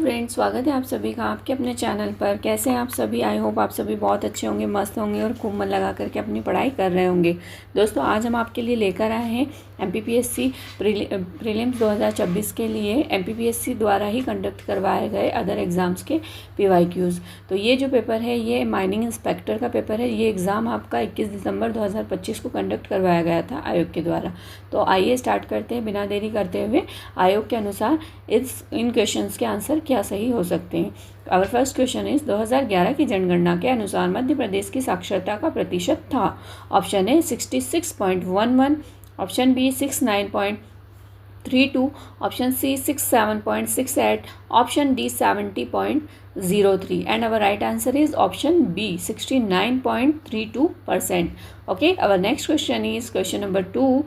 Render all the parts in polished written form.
Friends, स्वागत है आप सभी का आपके अपने चैनल पर। कैसे हैं आप सभी? आई होप आप सभी बहुत अच्छे होंगे, मस्त होंगे और खूब मन लगा करके अपनी पढ़ाई कर रहे होंगे। दोस्तों, आज हम आपके लिए लेकर आए हैं MPPSC प्रीलिम्स 2026 के लिए MPPSC द्वारा ही कंडक्ट करवाए गए अदर एग्ज़ाम्स के PYQs। तो ये जो पेपर है ये माइनिंग इंस्पेक्टर का पेपर है। ये एग्ज़ाम आपका 21 दिसंबर 2025 को कंडक्ट करवाया गया था आयोग के द्वारा। तो आइए स्टार्ट करते हैं बिना देरी करते हुए। आयोग के अनुसार इन क्वेश्चंस के आंसर क्या सही हो सकते हैं। अवर फर्स्ट क्वेश्चन इज 2011 की जनगणना के अनुसार मध्य प्रदेश की साक्षरता का प्रतिशत था। Option A 66.11, option B 69.32, option C 67.68, option D 70.03 and our right answer is option B 69.32%। Okay, our next question is question number 2।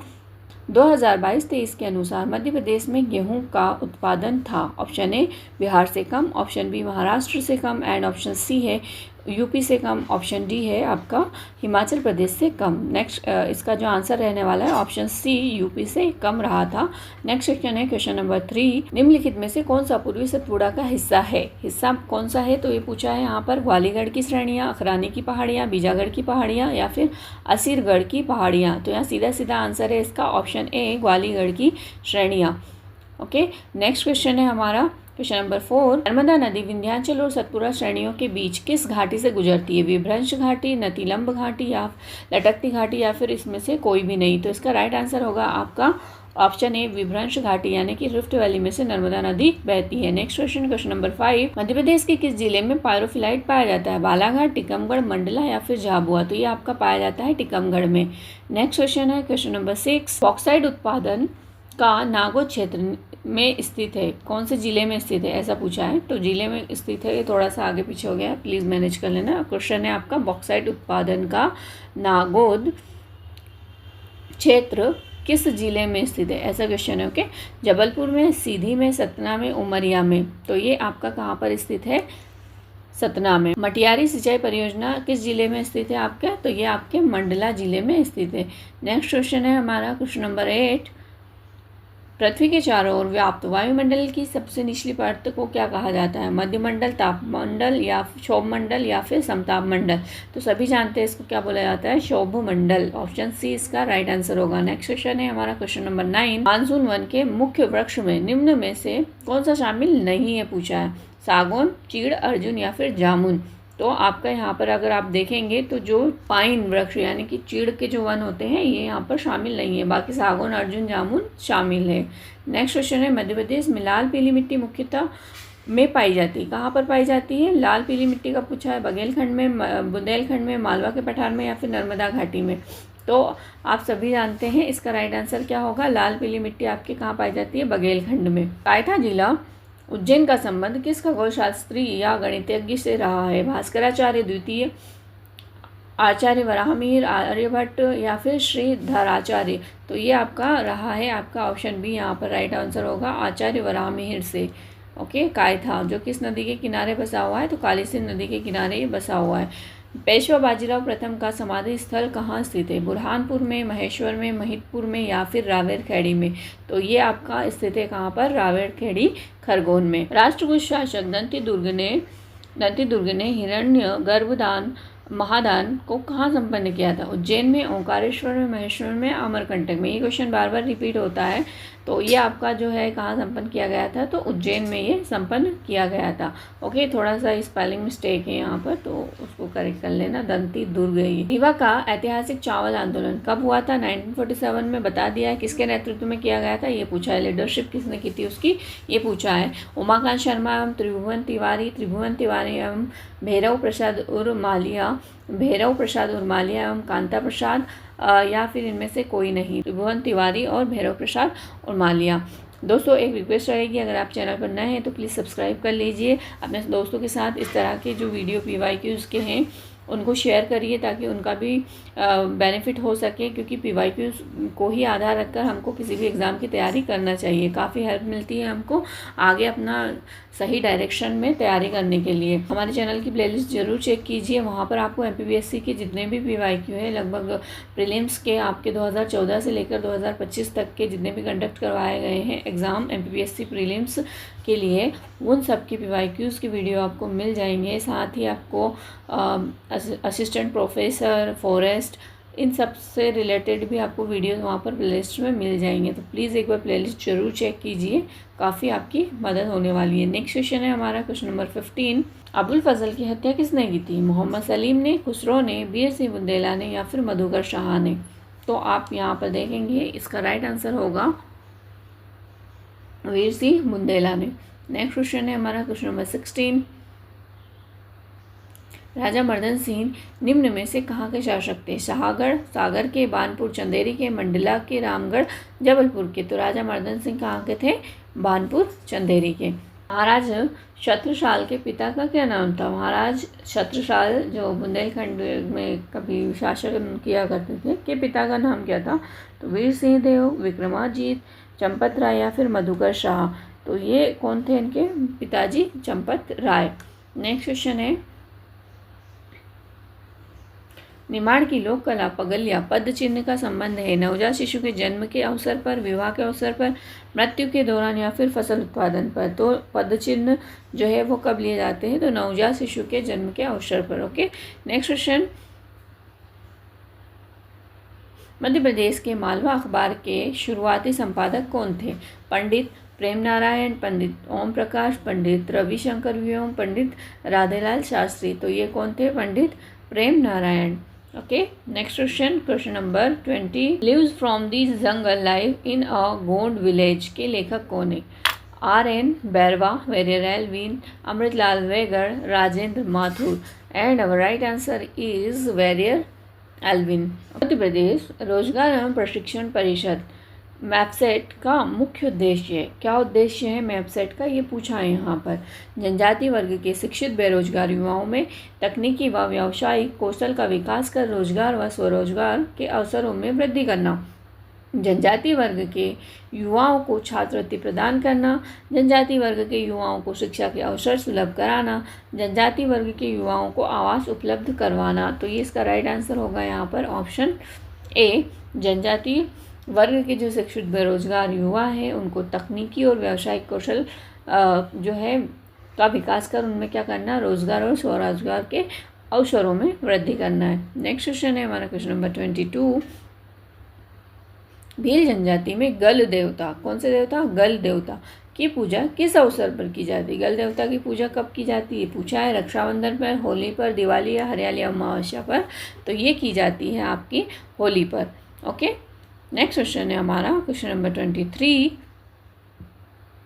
2022-23 के अनुसार मध्य प्रदेश में गेहूं का उत्पादन था। ऑप्शन ए बिहार से कम, ऑप्शन बी महाराष्ट्र से कम एंड ऑप्शन सी है यूपी से कम, ऑप्शन डी है आपका हिमाचल प्रदेश से कम। नेक्स्ट इसका जो आंसर रहने वाला है ऑप्शन सी यूपी से कम रहा था। नेक्स्ट क्वेश्चन है क्वेश्चन नंबर 3। निम्नलिखित में से कौन सा पूर्वी सतपुड़ा का हिस्सा है? हिस्सा कौन सा है तो ये पूछा है यहाँ पर। ग्वालीगढ़ की श्रेणियाँ, अखरानी की पहाड़ियाँ, बीजागढ़ की पहाड़ियाँ या फिर असीरगढ़ की पहाड़ियाँ। तो यहाँ सीधा सीधा आंसर है इसका ऑप्शन ए ग्वालीगढ़ की श्रेणियाँ। ओके, नेक्स्ट क्वेश्चन है हमारा क्वेश्चन नंबर 4। नर्मदा नदी विंध्याचल और सतपुड़ा श्रेणियों के बीच किस घाटी से गुजरती है? विभ्रंश घाटी, नतीलंब घाटी या लटकती घाटी या फिर इसमें से कोई भी नहीं। तो इसका राइट आंसर होगा आपका ऑप्शन ए विभ्रंश घाटी, यानी कि रिफ्ट वैली में से नर्मदा नदी बहती है। Next question question number 5। Madhya Pradesh के किस जिले में पायरोफिलाइट पाया जाता है? बालाघाट, टीकमगढ़, मंडला या फिर झाबुआ। तो ये आपका पाया जाता है टीकमगढ़ में। नेक्स्ट क्वेश्चन है क्वेश्चन नंबर 6। बॉक्साइट उत्पादन का नागौद क्षेत्र में स्थित है। कौन से जिले में स्थित है ऐसा पूछा है। तो जिले में स्थित है, ये थोड़ा सा आगे पीछे हो गया, प्लीज़ मैनेज कर लेना। क्वेश्चन है आपका बॉक्साइट उत्पादन का नागौद क्षेत्र किस जिले में स्थित है, ऐसा क्वेश्चन है। ओके, जबलपुर में, सीधी में, सतना में, उमरिया में। तो ये आपका कहाँ पर स्थित है? सतना में। मटियारी सिंचाई परियोजना किस जिले में स्थित है आपका? तो ये आपके मंडला जिले में स्थित है। नेक्स्ट क्वेश्चन है हमारा क्वेश्चन नंबर 8। पृथ्वी के चारों ओर व्याप्त वायुमंडल की सबसे निचली परत को क्या कहा जाता है? मध्यमंडल, तापमंडल या क्षोभमंडल या फिर समताप मंडल। तो सभी जानते हैं इसको क्या बोला जाता है? क्षोभमंडल। ऑप्शन सी इसका राइट आंसर होगा। नेक्स्ट क्वेश्चन है हमारा क्वेश्चन नंबर 9। मानसून वन के मुख्य वृक्ष में निम्न में से कौन सा शामिल नहीं है पूछा है? सागौन, चीड़, अर्जुन या फिर जामुन। तो आपका यहाँ पर अगर आप देखेंगे तो जो पाइन वृक्ष यानी कि चीड़ के जो वन होते हैं ये यहाँ पर शामिल नहीं है, बाकी सागौन, अर्जुन, जामुन शामिल है। नेक्स्ट क्वेश्चन है मध्य प्रदेश में लाल पीली मिट्टी मुख्यतः में पाई जाती है। कहाँ पर पाई जाती है लाल पीली मिट्टी का पूछा है? बघेलखंड में, बुंदेलखंड में, मालवा के पठार में या फिर नर्मदा घाटी में। तो आप सभी जानते हैं इसका राइट आंसर क्या होगा। लाल पीली मिट्टी आपके कहाँ पाई जाती है? बघेलखंड में। कायथा जिला उज्जैन का संबंध किस खगोलशास्त्री या गणितज्ञ से रहा है? भास्कराचार्य द्वितीय, आचार्य वराहमिहिर, आर्यभट्ट या फिर श्रीधराचार्य। तो ये आपका रहा है आपका ऑप्शन बी यहाँ पर राइट आंसर होगा आचार्य वराहमिहिर से। ओके, कायथा जो किस नदी के किनारे बसा हुआ है? तो काली सिंध नदी के किनारे ये बसा हुआ है। पेशवा बाजीराव प्रथम का समाधि स्थल कहाँ स्थित है? बुरहानपुर में, महेश्वर में, महिदपुर में या फिर रावेरखेड़ी में। तो ये आपका स्थित है कहाँ पर? रावेरखेड़ी, खरगोन में। राष्ट्रकूट शासक दंती दुर्ग ने हिरण्य गर्भदान महादान को कहाँ संपन्न किया था? उज्जैन में, ओंकारेश्वर में, महेश्वर में, अमरकंटक में। ये क्वेश्चन बार बार रिपीट होता है। तो ये आपका जो है कहाँ संपन्न किया गया था? तो उज्जैन में ये संपन्न किया गया था। ओके, थोड़ा सा स्पेलिंग मिस्टेक है यहाँ पर, तो उसको करेक्ट कर लेना। दंती दुर्ग। रीवा का ऐतिहासिक चावल आंदोलन कब हुआ था? 1947 में बता दिया है। किसके नेतृत्व में किया गया था ये पूछा है। लीडरशिप किसने की थी उसकी ये पूछा है। उमाकांत शर्मा एवं त्रिभुवन तिवारी एवं भैरव प्रसाद उर्मालिया एवं कांता प्रसाद या फिर इनमें से कोई नहीं। त्रिभुवन तिवारी और भैरव प्रसाद उर्मालिया। दोस्तों, एक रिक्वेस्ट रहेगी, अगर आप चैनल पर नए हैं तो प्लीज़ सब्सक्राइब कर लीजिए। अपने दोस्तों के साथ इस तरह के जो वीडियो PYQs के हैं उनको शेयर करिए ताकि उनका भी बेनिफिट हो सके, क्योंकि PYQ को ही आधार रखकर हमको किसी भी एग्ज़ाम की तैयारी करना चाहिए। काफ़ी हेल्प मिलती है हमको आगे अपना सही डायरेक्शन में तैयारी करने के लिए। हमारे चैनल की प्लेलिस्ट ज़रूर चेक कीजिए, वहाँ पर आपको MPPSC के जितने भी PYQ है, लगभग प्रीलिम्स के आपके 2014 से लेकर 2025 तक के जितने भी कंडक्ट करवाए गए हैं एग्ज़ाम MPPSC प्रीलिम्स के लिए, उन सब की PYQs की वीडियो आपको मिल जाएंगे। साथ ही आपको असिस्टेंट प्रोफेसर, फॉरेस्ट, इन सब से रिलेटेड भी आपको वीडियोस वहाँ पर प्लेलिस्ट में मिल जाएंगे। तो प्लीज़ एक बार प्लेलिस्ट ज़रूर चेक कीजिए, काफ़ी आपकी मदद होने वाली है। नेक्स्ट क्वेश्चन है हमारा क्वेश्चन नंबर 15। अबुल फजल की हत्या किसने की थी? मोहम्मद सलीम ने, खुसरो ने, वीर सिंह बुंदेला ने या फिर मधुकर शाह ने? तो आप यहाँ पर देखेंगे इसका राइट आंसर होगा वीर सिंह बुंदेला ने। नेक्स्ट क्वेश्चन है हमारा क्वेश्चन नंबर 16। राजा मर्दन सिंह निम्न में से कहाँ के शासक थे? शाहगढ़, सागर के, बानपुर, चंदेरी के, मंडला के, रामगढ़, जबलपुर के? तो राजा मर्दन सिंह कहाँ के थे? बानपुर, चंदेरी के। महाराज छत्रसाल के पिता का क्या नाम था? महाराज छत्रसाल जो बुंदेलखंड में कभी शासन किया करते थे, के पिता का नाम क्या था? तो वीर सिंह देव, विक्रमाजीत, चंपत राय या फिर मधुकर शाह? तो ये कौन थे इनके पिताजी? चंपत राय। नेक्स्ट क्वेश्चन है, निमाड़ की लोक कला पगलिया पद चिन्ह का संबंध है नवजात शिशु के जन्म के अवसर पर, विवाह के अवसर पर, मृत्यु के दौरान या फिर फसल उत्पादन पर? तो पद चिन्ह जो है वो कब लिए जाते हैं? तो नवजात शिशु के जन्म के अवसर पर। Okay, next question, Madhya Pradesh के मालवा अखबार के शुरुआती संपादक कौन थे? पंडित प्रेम नारायण, पंडित ओम प्रकाश, पंडित रविशंकर व्योम, पंडित राधेलाल शास्त्री? तो ये कौन थे? Pandit Prem Narayan. Okay, next question, question number 20। Leaves from the jungle life in a Gond village के लेखक कौन है? RN Bairwa, Verrier Elwin, Amritlal Vegad, Rajendra Mathur? And our right answer is Verrier Elwin. Madhya Pradesh रोजगार एवं प्रशिक्षण परिषद मैपसेट का मुख्य उद्देश्य, क्या उद्देश्य है मैपसेट का, ये पूछा है यहाँ पर। जनजाति वर्ग के शिक्षित बेरोजगार युवाओं में तकनीकी व व्यावसायिक कौशल का विकास कर रोजगार व स्वरोजगार के अवसरों में वृद्धि करना, जनजाति वर्ग के युवाओं को छात्रवृत्ति प्रदान करना, जनजाति वर्ग के युवाओं को शिक्षा के अवसर सुलभ कराना, जनजाति वर्ग के युवाओं को आवास उपलब्ध करवाना। तो ये इसका राइट आंसर होगा यहाँ पर ऑप्शन ए। जनजाति वर्ग के जो शिक्षित बेरोजगार युवा हैं उनको तकनीकी और व्यावसायिक कौशल जो है का विकास कर उनमें क्या करना? रोजगार और स्वरोजगार के अवसरों में वृद्धि करना है। नेक्स्ट क्वेश्चन है हमारा क्वेश्चन नंबर 22। भील जनजाति में गल देवता, कौन से देवता? गल देवता की पूजा किस अवसर पर की जाती है? गल देवता की पूजा कब की जाती है पूछा है? रक्षाबंधन पर, होली पर, दिवाली या हरियाली अमावस्या पर? तो ये की जाती है आपकी होली पर। ओके, नेक्स्ट क्वेश्चन है हमारा क्वेश्चन नंबर 23।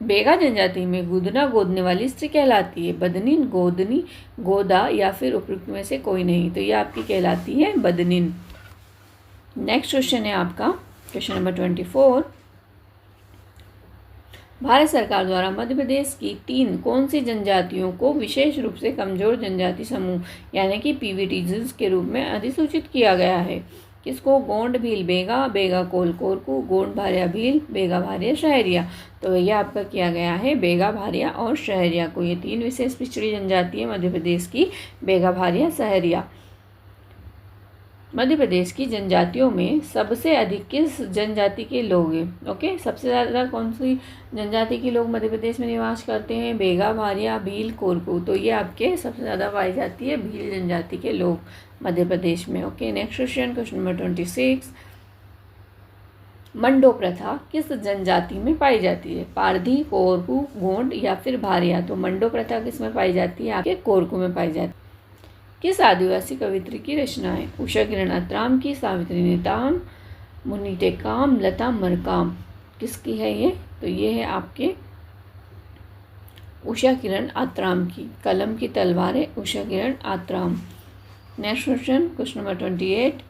बेगा जनजाति में गुदना गोदने वाली स्त्री कहलाती है? बदनीन, गोदनी, गोदा या फिर उपयुक्त में से कोई नहीं? तो ये आपकी कहलाती है बदनीन। नेक्स्ट क्वेश्चन है आपका क्वेश्चन नंबर 24। भारत सरकार द्वारा मध्य प्रदेश की 3 कौन सी जनजातियों को विशेष रूप से कमजोर जनजाति समूह यानी कि PVTs के रूप में अधिसूचित किया गया है? किसको? गोंड भील बेगा, बेगा कोल कोरकू, गोंड भारिया भील, बेगा भारिया शहरिया? तो यह आपका किया गया है बेगा भारिया और शहरिया को। ये 3 विशेष पिछड़ी जनजाति है मध्य प्रदेश की, बेगा भारिया शहरिया। मध्य प्रदेश की जनजातियों में सबसे अधिक किस जनजाति के लोग हैं? ओके, सबसे ज़्यादा कौन सी जनजाति के लोग मध्य प्रदेश में निवास करते हैं? बेगा भारिया भील कोरकू। तो ये आपके सबसे ज़्यादा पाई जाती है भील जनजाति के लोग मध्य प्रदेश में। Okay, next question question number 26। मंडो प्रथा किस जनजाति में पाई जाती है? पारधी, कोरकू, गोंड या फिर भारिया? तो मंडो प्रथा किस में पाई जाती है? आपके कोरकू में पाई जाती है। किस आदिवासी कवित्री की रचना है? उषा किरण अत्राम की, सावित्री नेताम, मुनि टेकाम, लता मरकाम? किसकी है ये? तो ये है आपके उषा किरण आत्राम की। कलम की तलवारें Usha Kiran Atram. Next question question number 28।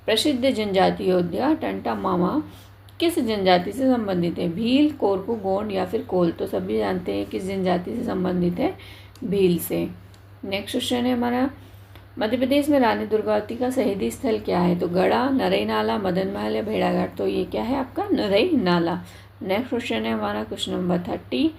प्रसिद्ध जनजाति योद्धा टंटा मामा किस जनजाति से संबंधित है? भील, कोरकू, गोंड या फिर कोल? तो सभी जानते हैं किस जनजाति से संबंधित है? भील से। नेक्स्ट क्वेश्चन है हमारा मध्य प्रदेश में रानी दुर्गावती का शहीदी स्थल क्या है? तो गढ़ा, नरई नाला, मदन महल या भेड़ाघाट। तो ये क्या है आपका? नरई नाला। नेक्स्ट क्वेश्चन है हमारा क्वेश्चन नंबर 30।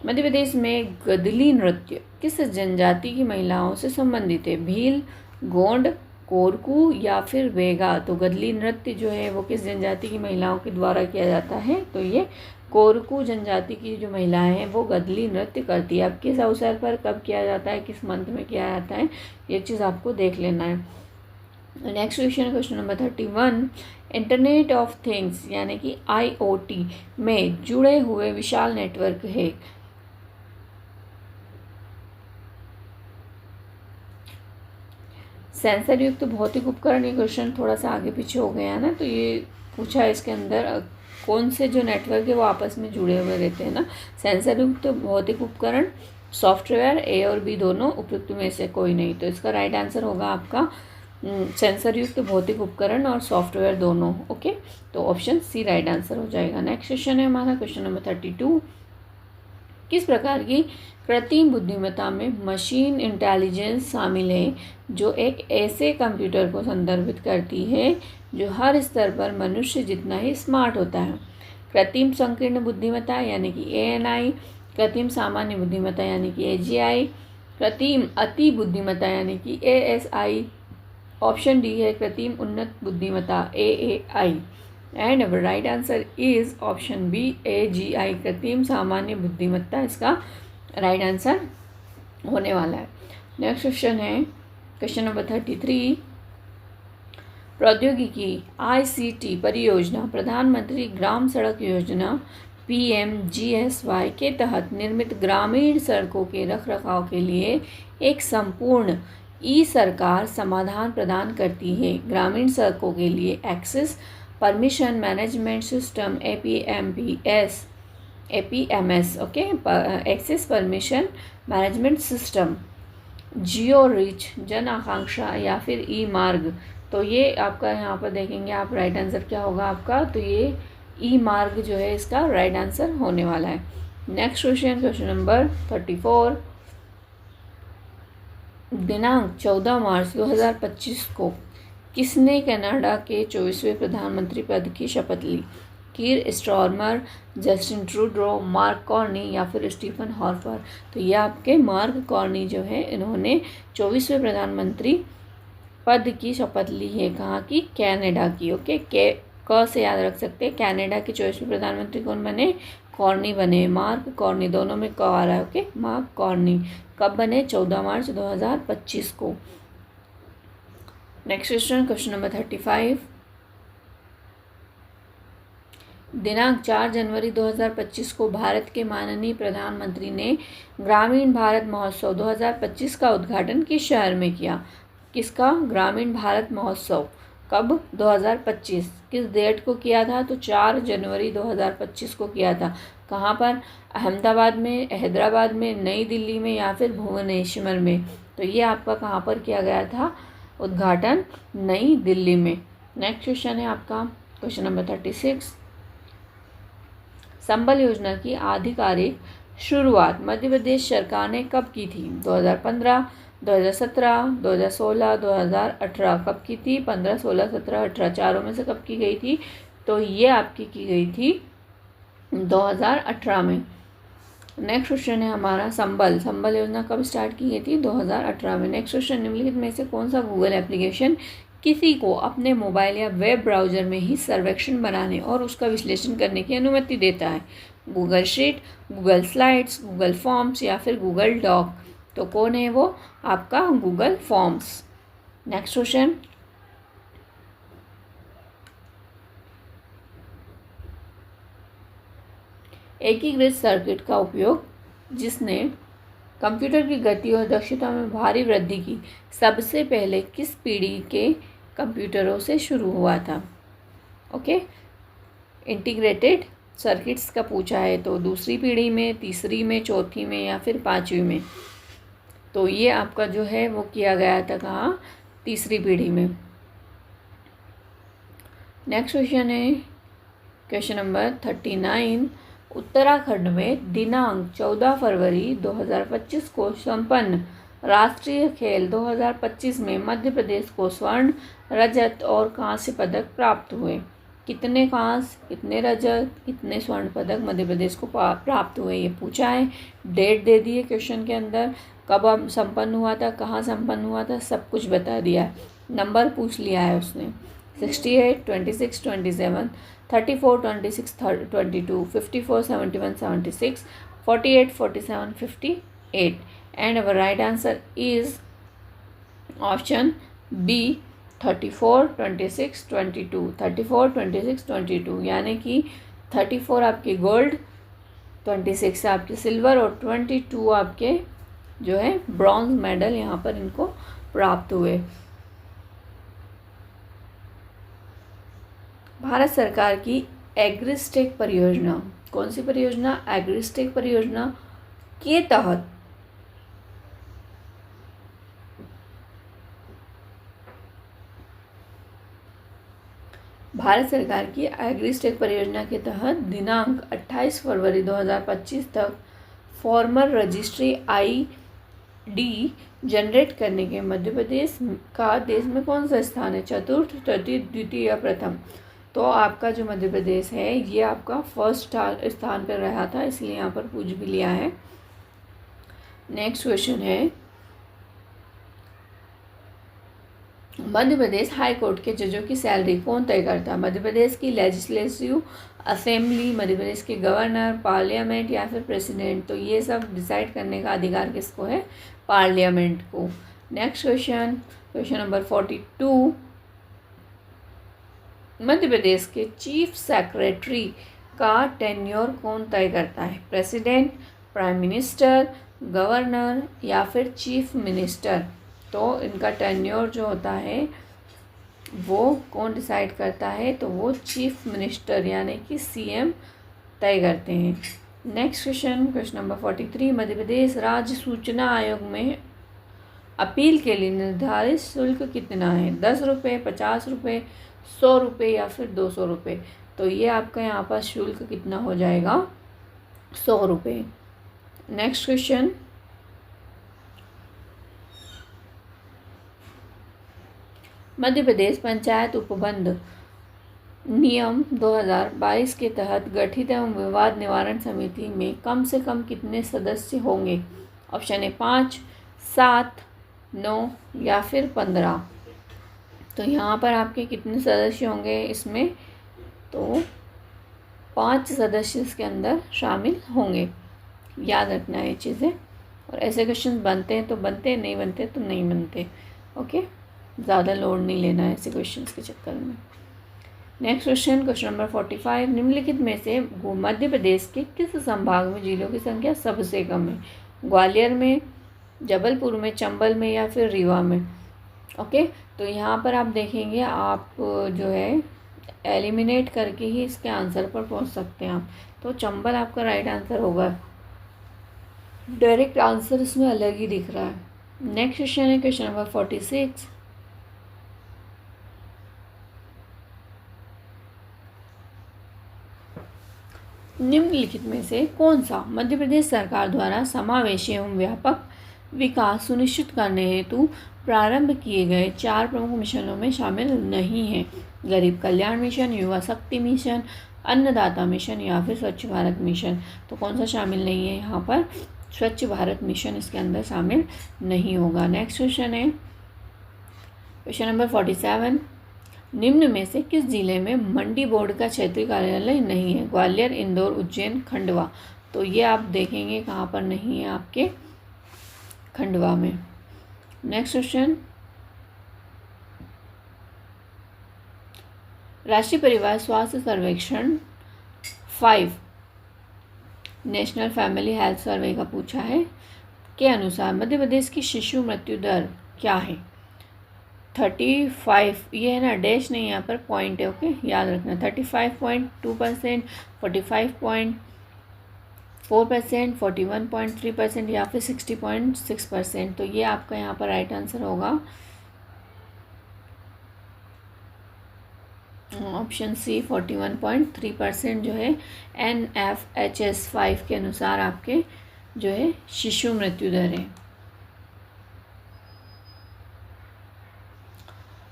मध्य प्रदेश में गदली नृत्य किस जनजाति की महिलाओं से संबंधित है? भील, गोंड, कोरकू या फिर बेगा। तो गदली नृत्य जो है वो किस जनजाति की महिलाओं के द्वारा किया जाता है? तो ये कोरकू जनजाति की जो महिलाएं हैं वो गदली नृत्य करती है। अब किस अवसर पर कब किया जाता है, किस मंथ में किया जाता है, ये चीज़ आपको देख लेना है। Next question question number 31। Internet of things यानी कि IoT में जुड़े हुए विशाल नेटवर्क है। सेंसर युक्त भौतिक उपकरण, ये क्वेश्चन थोड़ा सा आगे पीछे हो गया है ना, तो ये पूछा है इसके अंदर कौन से जो नेटवर्क है वो आपस में जुड़े हुए रहते हैं ना। सेंसर युक्त भौतिक उपकरण, सॉफ्टवेयर, A और B दोनों, उपयुक्त में से कोई नहीं। तो इसका राइट आंसर होगा आपका सेंसर युक्त भौतिक उपकरण और सॉफ्टवेयर दोनों। ओके, तो ऑप्शन C राइट आंसर हो जाएगा। नेक्स्ट क्वेश्चन है हमारा क्वेश्चन नंबर 32। किस प्रकार की कृत्रिम बुद्धिमत्ता में मशीन इंटेलिजेंस शामिल है जो एक ऐसे कंप्यूटर को संदर्भित करती है जो हर स्तर पर मनुष्य जितना ही स्मार्ट होता है? कृत्रिम संकीर्ण बुद्धिमत्ता यानी कि ANI, कृत्रिम सामान्य बुद्धिमत्ता यानी कि AGI, कृत्रिम अति बुद्धिमत्ता यानी कि ASI, ऑप्शन डी है कृत्रिम उन्नत बुद्धिमत्ता AAI। And our right answer is option B AGI, कृत्रिम सामान्य बुद्धिमत्ता इसका राइट आंसर होने वाला है। नेक्स्ट क्वेश्चन है क्वेश्चन नंबर 33। प्रौद्योगिकी ICT परियोजना प्रधानमंत्री ग्राम सड़क योजना PMGSY के तहत निर्मित ग्रामीण सड़कों के रखरखाव के लिए एक संपूर्ण सरकार समाधान प्रदान करती है। ग्रामीण सड़कों के लिए access permission management system APMS, okay, access permission management system, geo rich, जन आकांक्षा या फिर ई मार्ग। तो ये आपका यहाँ पर देखेंगे आप राइट आंसर क्या होगा आपका, तो ये ई मार्ग जो है इसका राइट आंसर होने वाला है। Next question question number 34। दिनांक 14 मार्च 2025 को किसने कनाडा के 24वें प्रधानमंत्री पद की शपथ ली? Keir Starmer, Justin Trudeau, Mark Carney या फिर स्टीफन हार्पर। तो ये आपके मार्क कार्नी जो है इन्होंने 24वें प्रधानमंत्री पद की शपथ ली है। कहाँ की? कनाडा की। ओके, क से याद रख सकते हैं। कनाडा के 24वें प्रधानमंत्री कौन बने? कार्नी बने, मार्क कार्नी, दोनों में क आ रहा है। ओके, मार्क कार्नी कब बने? 14 मार्च 2025 को। Next question question number 35। दिनांक 4 जनवरी 2025 को भारत के माननीय प्रधानमंत्री ने ग्रामीण भारत महोत्सव 2025 का उद्घाटन किस शहर में किया? किसका? ग्रामीण भारत महोत्सव कब? 2025। किस डेट को किया था? तो 4 जनवरी 2025 को किया था। कहाँ पर? अहमदाबाद में, हैदराबाद में, नई दिल्ली में या फिर भुवनेश्वर में। तो ये आपका कहाँ पर किया गया था उद्घाटन? नई दिल्ली में। नेक्स्ट क्वेश्चन है आपका क्वेश्चन नंबर 36। संबल योजना की आधिकारिक शुरुआत मध्य प्रदेश सरकार ने कब की थी? 2015, 2017, 2016, 2018। कब की थी? 15, 16, 17, 18 चारों में से कब की गई थी? तो ये आपकी की गई थी 2018 में। नेक्स्ट क्वेश्चन है हमारा संबल योजना कब स्टार्ट की गई थी? 2018 में। नेक्स्ट क्वेश्चन, निम्नलिखित में से कौन सा गूगल एप्लीकेशन किसी को अपने मोबाइल या वेब ब्राउज़र में ही सर्वेक्षण बनाने और उसका विश्लेषण करने की अनुमति देता है? Google sheet, Google slides, Google forms या फिर गूगल डॉक। तो कौन है वो? आपका गूगल फॉर्म्स। नेक्स्ट क्वेश्चन, एकीकृत सर्किट का उपयोग जिसने कंप्यूटर की गति और दक्षता में भारी वृद्धि की सबसे पहले किस पीढ़ी के कंप्यूटरों से शुरू हुआ था? ओके, इंटीग्रेटेड सर्किट्स का पूछा है, तो दूसरी पीढ़ी में, तीसरी में, चौथी में या फिर पांचवी में। तो ये आपका जो है वो किया गया था कहाँ? तीसरी पीढ़ी में। नेक्स्ट क्वेश्चन है क्वेश्चन नंबर 39। उत्तराखंड में दिनांक 14 फरवरी 2025 को संपन्न राष्ट्रीय खेल 2025 में मध्य प्रदेश को स्वर्ण, रजत और कांस्य पदक प्राप्त हुए। कितने कांस्य, कितने रजत, कितने स्वर्ण पदक मध्य प्रदेश को प्राप्त हुए, ये पूछा है। डेट दे दी है क्वेश्चन के अंदर, कब संपन्न हुआ था, कहाँ संपन्न हुआ था, सब कुछ बता दिया है। नंबर पूछ लिया है उसने, 68, 26, 27, 34, 26, 22, 54, 71, 76, 48, 47, 58 and our right answer is option B 34, 26, 22, 34, 26, 22 यानी कि 34 आपके गोल्ड, 26 आपके सिल्वर और 22 आपके जो है ब्रॉन्ज मेडल यहाँ पर इनको प्राप्त हुए। भारत सरकार की एग्रिस्टेक परियोजना, कौन सी परियोजना, एग्रिस्टेक परियोजना के तहत भारत सरकार की एग्रिस्टेक परियोजना के तहत दिनांक 28 फरवरी 2025 तक फॉर्मर रजिस्ट्री आईडी जनरेट करने के मध्य प्रदेश का देश में कौन सा स्थान है, चतुर्थ, तृतीय, द्वितीय या प्रथम। तो आपका जो मध्य प्रदेश है ये आपका फर्स्ट स्थान पर रहा था, इसलिए यहाँ पर पूछ भी लिया है। नेक्स्ट क्वेश्चन है, मध्य प्रदेश हाई कोर्ट के जजों की सैलरी कौन तय करता है। मध्य प्रदेश की लेजिस्लेटिव असेंबली, मध्य प्रदेश के गवर्नर, पार्लियामेंट या फिर प्रेसिडेंट। तो ये सब डिसाइड करने का अधिकार किसको है, पार्लियामेंट को। Next question, question number 42, Madhya Pradesh के चीफ सेक्रेटरी का टेन्योर कौन तय करता है, प्रेसिडेंट, प्राइम मिनिस्टर, गवर्नर या फिर चीफ मिनिस्टर। तो इनका टेन्योर जो होता है वो कौन डिसाइड करता है, तो वो चीफ मिनिस्टर यानी कि सीएम तय करते हैं। Next question, question number 43, Madhya Pradesh राज्य सूचना आयोग में अपील के लिए निर्धारित शुल्क कितना है, 10 रुपये, 50 रुपये, 100 रुपये या फिर 200 रुपये। तो ये आपका यहाँ पर शुल्क कितना हो जाएगा, 100 रुपये। नेक्स्ट क्वेश्चन, मध्य प्रदेश पंचायत उपबंध नियम 2022 के तहत गठित एवं विवाद निवारण समिति में कम से कम कितने सदस्य होंगे। ऑप्शन है 5, 7, 9 या फिर 15। तो यहाँ पर आपके कितने सदस्य होंगे इसमें, तो 5 सदस्य इसके अंदर शामिल होंगे। याद रखना है ये चीज़ें, और ऐसे क्वेश्चन बनते हैं तो बनते, नहीं बनते तो नहीं बनते। ओके, ज़्यादा लोड नहीं लेना है ऐसे क्वेश्चंस के चक्कर में। नेक्स्ट क्वेश्चन, क्वेश्चन नंबर 45, निम्नलिखित में से मध्य प्रदेश के किस संभाग में जिलों की संख्या सबसे कम है, ग्वालियर में, जबलपुर में, चंबल में या फिर रीवा में। ओके, तो यहाँ पर आप देखेंगे, आप जो है एलिमिनेट करके ही इसके आंसर पर पहुँच सकते हैं आप। तो चंबल आपका राइट आंसर होगा, डायरेक्ट आंसर इसमें अलग ही दिख रहा है। नेक्स्ट क्वेश्चन है क्वेश्चन नंबर 46, निम्नलिखित में से कौन सा मध्य प्रदेश सरकार द्वारा समावेशी एवं व्यापक विकास सुनिश्चित करने हेतु प्रारंभ किए गए 4 प्रमुख मिशनों में शामिल नहीं है, गरीब कल्याण मिशन, युवा शक्ति मिशन, अन्नदाता मिशन या फिर स्वच्छ भारत मिशन। तो कौन सा शामिल नहीं है यहाँ पर, स्वच्छ भारत मिशन इसके अंदर शामिल नहीं होगा। नेक्स्ट क्वेश्चन है क्वेश्चन नंबर 47, निम्न में से किस जिले में मंडी बोर्ड का क्षेत्रीय कार्यालय नहीं है, ग्वालियर, इंदौर, उज्जैन, खंडवा। तो ये आप देखेंगे कहाँ पर नहीं है, आपके खंडवा में। नेक्स्ट क्वेश्चन, राष्ट्रीय परिवार स्वास्थ्य सर्वेक्षण 5 नेशनल फैमिली हेल्थ सर्वे का पूछा है के अनुसार मध्य प्रदेश की शिशु मृत्यु दर क्या है, 35, ये है ना, डैश नहीं, यहाँ पर पॉइंट है। ओके, याद रखना, 35.2%, 45.4%, 41.3% या फिर 60.6%। तो ये आपका यहाँ पर राइट आंसर होगा ऑप्शन सी 41.3% जो है NFHS 5 के अनुसार आपके जो है शिशु मृत्यु दर है।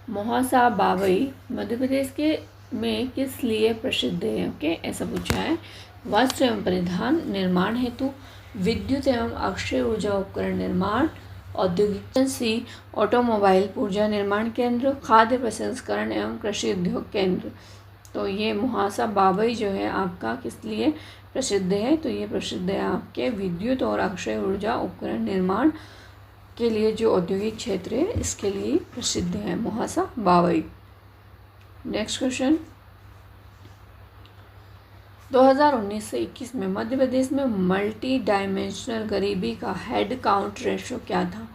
मोहासा बावई मध्य प्रदेश के में किस लिए प्रसिद्ध है? ओके, ऐसा पूछा है। वस्त्र एवं परिधान निर्माण हेतु, विद्युत एवं अक्षय ऊर्जा उपकरण निर्माण, औद्योगिक एजेंसी, ऑटोमोबाइल ऊर्जा निर्माण केंद्र, खाद्य प्रसंस्करण एवं कृषि उद्योग केंद्र। तो ये मुहासा बावई जो है आपका किस लिए प्रसिद्ध है? तो ये प्रसिद्ध है आपके विद्युत और अक्षय ऊर्जा उपकरण निर्माण के लिए जो औद्योगिक क्षेत्र है इसके लिए प्रसिद्ध है मुहासा बावई। नेक्स्ट क्वेश्चन, 2019 से 21 में मध्य प्रदेश में मल्टी डायमेंशनल गरीबी का हेड काउंट रेशो क्या था?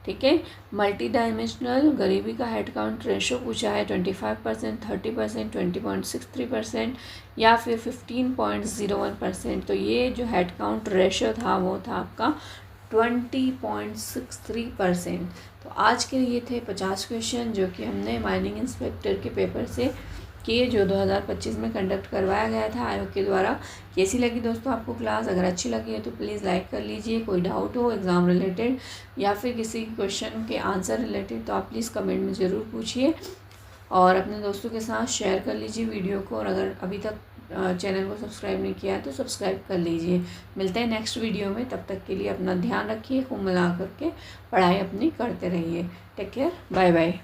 ठीक है, मल्टी डायमेंशनल गरीबी का हेड काउंट रेशो पूछा है 25%, 30%, 20.63% या फिर 15.01%। तो ये जो हेड काउंट रेशो था वो था आपका 20.63%। तो आज के ये थे 50 क्वेश्चन जो कि हमने माइनिंग इंस्पेक्टर के पेपर से किए, जो 2025 में कंडक्ट करवाया गया था आयोग के द्वारा। कैसी लगी दोस्तों आपको क्लास? अगर अच्छी लगी है तो प्लीज़ लाइक कर लीजिए। कोई डाउट हो एग्ज़ाम रिलेटेड या फिर किसी क्वेश्चन के आंसर रिलेटेड तो आप प्लीज़ कमेंट में ज़रूर पूछिए और अपने दोस्तों के साथ शेयर कर लीजिए वीडियो को। और अगर अभी तक चैनल को सब्सक्राइब नहीं किया है तो सब्सक्राइब कर लीजिए। मिलते हैं नेक्स्ट वीडियो में, तब तक के लिए अपना ध्यान रखिए, खूब मिला करके पढ़ाई अपनी करते रहिए। Take care, bye bye.